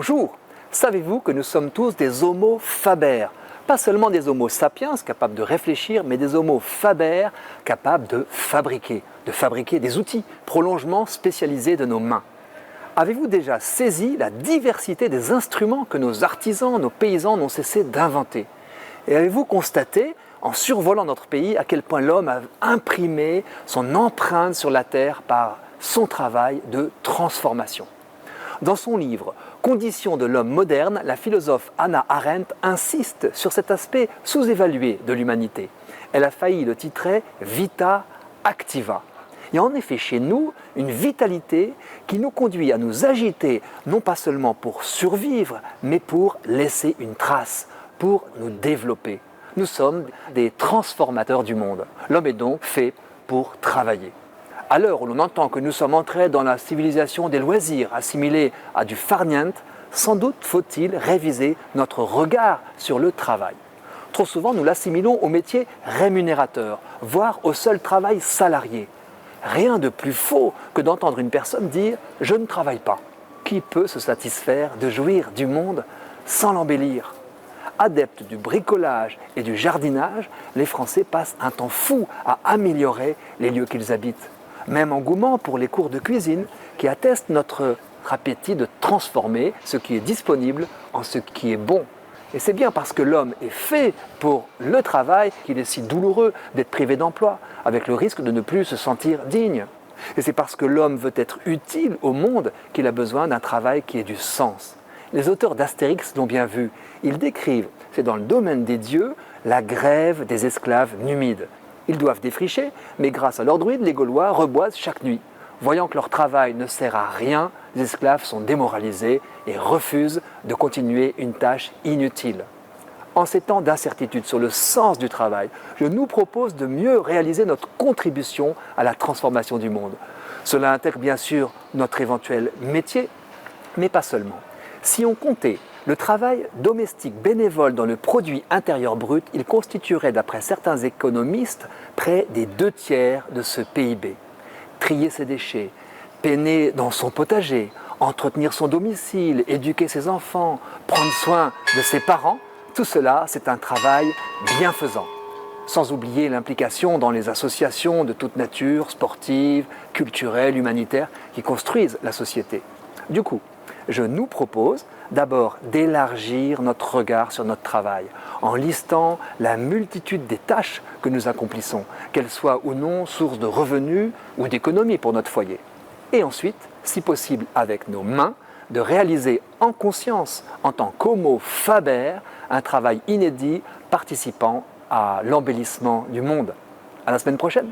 Bonjour! Savez-vous que nous sommes tous des homo faber? Pas seulement des homo sapiens capables de réfléchir, mais des homo faber capables de fabriquer des outils, prolongements spécialisés de nos mains. Avez-vous déjà saisi la diversité des instruments que nos artisans, nos paysans n'ont cessé d'inventer? Et avez-vous constaté, en survolant notre pays, à quel point l'homme a imprimé son empreinte sur la terre par son travail de transformation? Dans son livre « Conditions de l'homme moderne », la philosophe Hannah Arendt insiste sur cet aspect sous-évalué de l'humanité. Elle a failli le titrer « Vita Activa ». Il y a en effet chez nous une vitalité qui nous conduit à nous agiter, non pas seulement pour survivre, mais pour laisser une trace, pour nous développer. Nous sommes des transformateurs du monde. L'homme est donc fait pour travailler. À l'heure où l'on entend que nous sommes entrés dans la civilisation des loisirs, assimilée à du farniente, sans doute faut-il réviser notre regard sur le travail. Trop souvent, nous l'assimilons au métier rémunérateur, voire au seul travail salarié. Rien de plus faux que d'entendre une personne dire « je ne travaille pas ». Qui peut se satisfaire de jouir du monde sans l'embellir? Adeptes du bricolage et du jardinage, les Français passent un temps fou à améliorer les lieux qu'ils habitent. Même engouement pour les cours de cuisine qui attestent notre appétit de transformer ce qui est disponible en ce qui est bon. Et c'est bien parce que l'homme est fait pour le travail qu'il est si douloureux d'être privé d'emploi, avec le risque de ne plus se sentir digne. Et c'est parce que l'homme veut être utile au monde qu'il a besoin d'un travail qui ait du sens. Les auteurs d'Astérix l'ont bien vu. Ils décrivent, c'est dans le domaine des dieux, la grève des esclaves numides. Ils doivent défricher, mais grâce à leur druide, les Gaulois reboisent chaque nuit. Voyant que leur travail ne sert à rien, les esclaves sont démoralisés et refusent de continuer une tâche inutile. En ces temps d'incertitude sur le sens du travail, je nous propose de mieux réaliser notre contribution à la transformation du monde. Cela intègre bien sûr notre éventuel métier, mais pas seulement. Si on comptait le travail domestique bénévole dans le produit intérieur brut, il constituerait, d'après certains économistes, près des 2/3 de ce PIB. Trier ses déchets, peiner dans son potager, entretenir son domicile, éduquer ses enfants, prendre soin de ses parents, tout cela, c'est un travail bienfaisant. Sans oublier l'implication dans les associations de toute nature, sportives, culturelles, humanitaires, qui construisent la société. Du coup, je nous propose d'abord d'élargir notre regard sur notre travail en listant la multitude des tâches que nous accomplissons, qu'elles soient ou non source de revenus ou d'économie pour notre foyer. Et ensuite, si possible avec nos mains, de réaliser en conscience, en tant qu'homo faber, un travail inédit participant à l'embellissement du monde. À la semaine prochaine!